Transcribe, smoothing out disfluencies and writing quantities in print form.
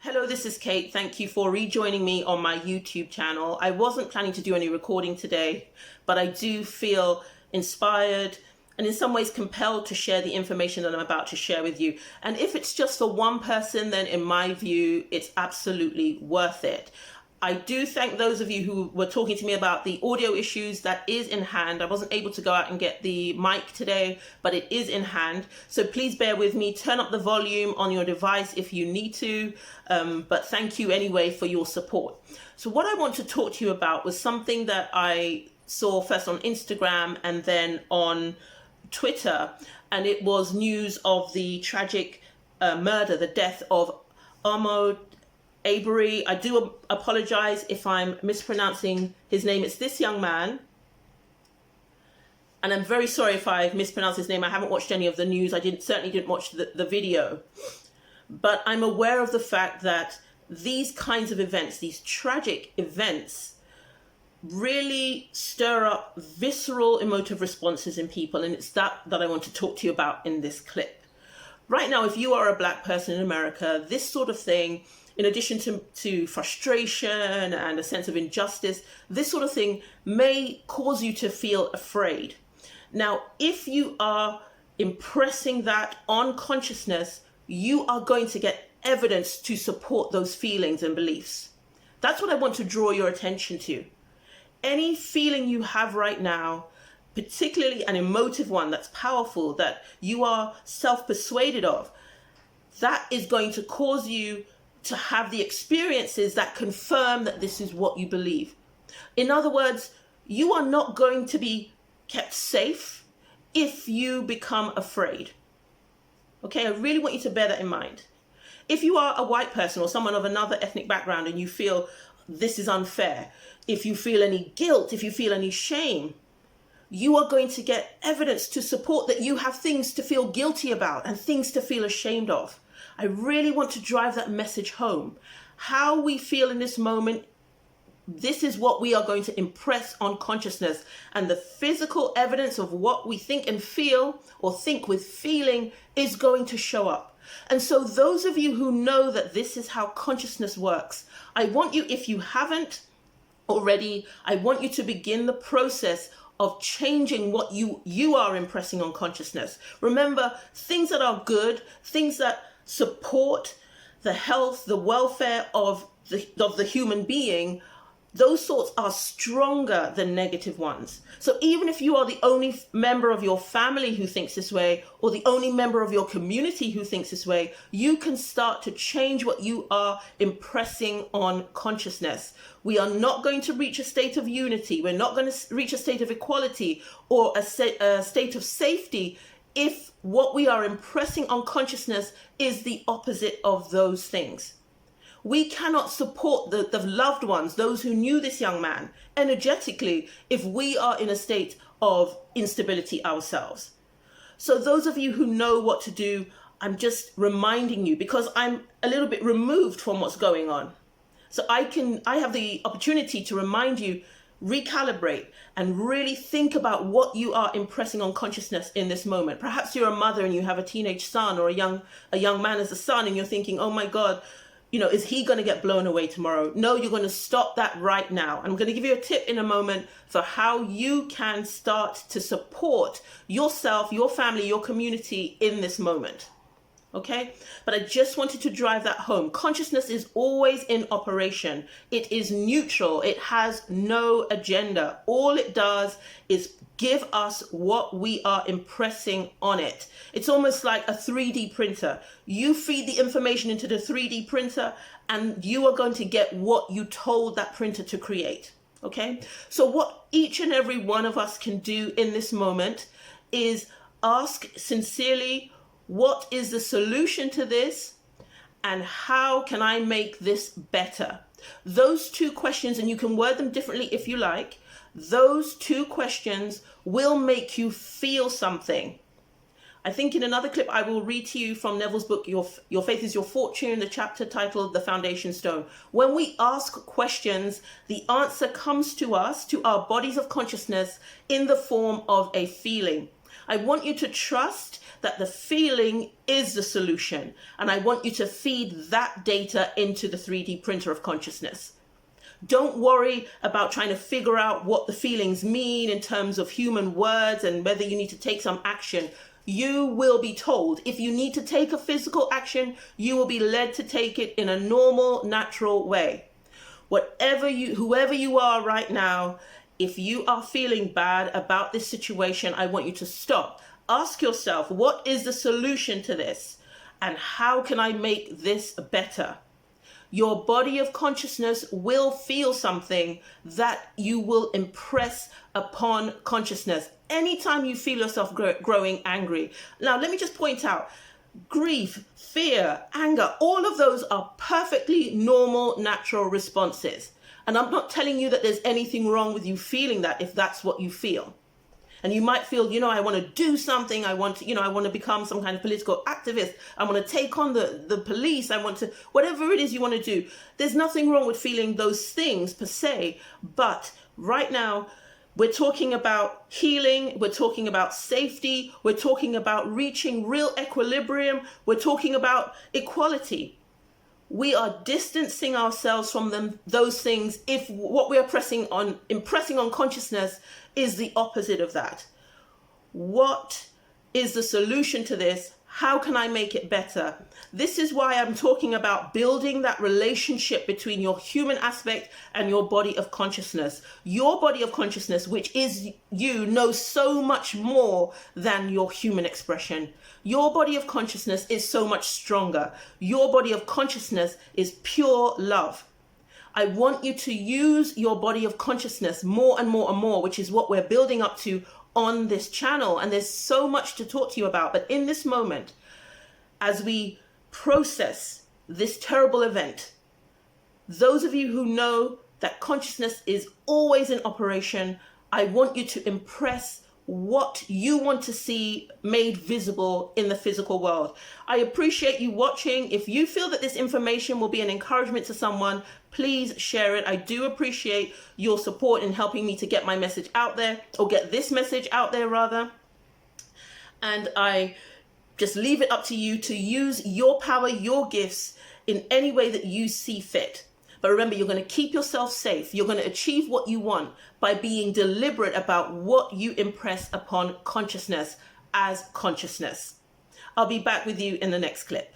Hello, this is Kate. Thank you for rejoining me on my YouTube channel. I wasn't planning to do any recording today, but I do feel inspired and in some ways compelled to share the information that I'm about to share with you. And if it's just for one person, then in my view, it's absolutely worth it. I do thank those of you who were talking to me about the audio issues. That is in hand. I wasn't able to go out and get the mic today, but it is in hand. So please bear with me. Turn up the volume on your device if you need to. But thank you anyway for your support. So what I want to talk to you about was something that I saw first on Instagram and then on Twitter. And it was news of the tragic murder, the death of Ahmaud Arbery. I do apologize if I'm mispronouncing his name. It's this young man. And I'm very sorry if I've mispronounced his name. I haven't watched any of the news. I certainly didn't watch the video. But I'm aware of the fact that these kinds of events, these tragic events, really stir up visceral emotive responses in people. And it's that I want to talk to you about in this clip. Right now, if you are a Black person in America, this sort of thing, in addition to frustration and a sense of injustice, this sort of thing may cause you to feel afraid. Now, if you are impressing that on consciousness, you are going to get evidence to support those feelings and beliefs. That's what I want to draw your attention to. Any feeling you have right now, particularly an emotive one that's powerful, that you are self-persuaded of, that is going to cause you to have the experiences that confirm that this is what you believe. In other words, you are not going to be kept safe if you become afraid. Okay, I really want you to bear that in mind. If you are a white person or someone of another ethnic background and you feel this is unfair, if you feel any guilt, if you feel any shame, you are going to get evidence to support that you have things to feel guilty about and things to feel ashamed of. I really want to drive that message home. How we feel in this moment, this is what we are going to impress on consciousness. And the physical evidence of what we think and feel, or think with feeling, is going to show up. And so those of you who know that this is how consciousness works, I want you, if you haven't already, I want you to begin the process of changing what you are impressing on consciousness. Remember, things that are good, things that support the health, the welfare of the human being, those thoughts are stronger than negative ones. So even if you are the only member of your family who thinks this way, or the only member of your community who thinks this way, you can start to change what you are impressing on consciousness. We are not going to reach a state of unity. We're not going to reach a state of equality or a state of safety if what we are impressing on consciousness is the opposite of those things. We cannot support the loved ones, those who knew this young man, energetically if we are in a state of instability ourselves. So those of you who know what to do, I'm just reminding you, because I'm a little bit removed from what's going on. So I have the opportunity to remind you, recalibrate and really think about what you are impressing on consciousness in this moment. Perhaps you're a mother and you have a teenage son, or a young man as a son, and you're thinking, oh my God, is he going to get blown away tomorrow? No, you're going to stop that right now. I'm going to give you a tip in a moment for how you can start to support yourself, your family, your community in this moment. Okay? But I just wanted to drive that home. Consciousness is always in operation. It is neutral. It has no agenda. All it does is give us what we are impressing on it. It's almost like a 3D printer. You feed the information into the 3D printer and you are going to get what you told that printer to create. Okay? So what each and every one of us can do in this moment is ask sincerely, what is the solution to this? And how can I make this better? Those two questions, and you can word them differently if you like, those two questions will make you feel something. I think in another clip, I will read to you from Neville's book, Your Faith is Your Fortune, the chapter titled The Foundation Stone. When we ask questions, the answer comes to us, to our bodies of consciousness, in the form of a feeling. I want you to trust that the feeling is the solution. And I want you to feed that data into the 3D printer of consciousness. Don't worry about trying to figure out what the feelings mean in terms of human words and whether you need to take some action. You will be told. If you need to take a physical action, you will be led to take it in a normal, natural way. Whoever you are right now, if you are feeling bad about this situation, I want you to stop. Ask yourself, what is the solution to this? And how can I make this better? Your body of consciousness will feel something that you will impress upon consciousness anytime you feel yourself growing angry. Now, let me just point out, grief, fear, anger, all of those are perfectly normal, natural responses. And I'm not telling you that there's anything wrong with you feeling that if that's what you feel. And you might feel, I want to do something. I want to become some kind of political activist. I want to take on the police. I want to, whatever it is you want to do. There's nothing wrong with feeling those things per se. But right now, we're talking about healing. We're talking about safety. We're talking about reaching real equilibrium. We're talking about equality. We are distancing ourselves from those things if what we are impressing on consciousness is the opposite of that. What is the solution to this? How can I make it better? This is why I'm talking about building that relationship between your human aspect and your body of consciousness. Your body of consciousness, which is you, knows so much more than your human expression. Your body of consciousness is so much stronger. Your body of consciousness is pure love. I want you to use your body of consciousness more and more and more, which is what we're building up to on this channel. And there's so much to talk to you about. But in this moment, as we process this terrible event, those of you who know that consciousness is always in operation, I want you to impress what you want to see made visible in the physical world. I appreciate you watching. If you feel that this information will be an encouragement to someone, please share it. I do appreciate your support in helping me to get my message out there, or get this message out there rather. And I just leave it up to you to use your power, your gifts in any way that you see fit. But remember, you're going to keep yourself safe. You're going to achieve what you want by being deliberate about what you impress upon consciousness as consciousness. I'll be back with you in the next clip.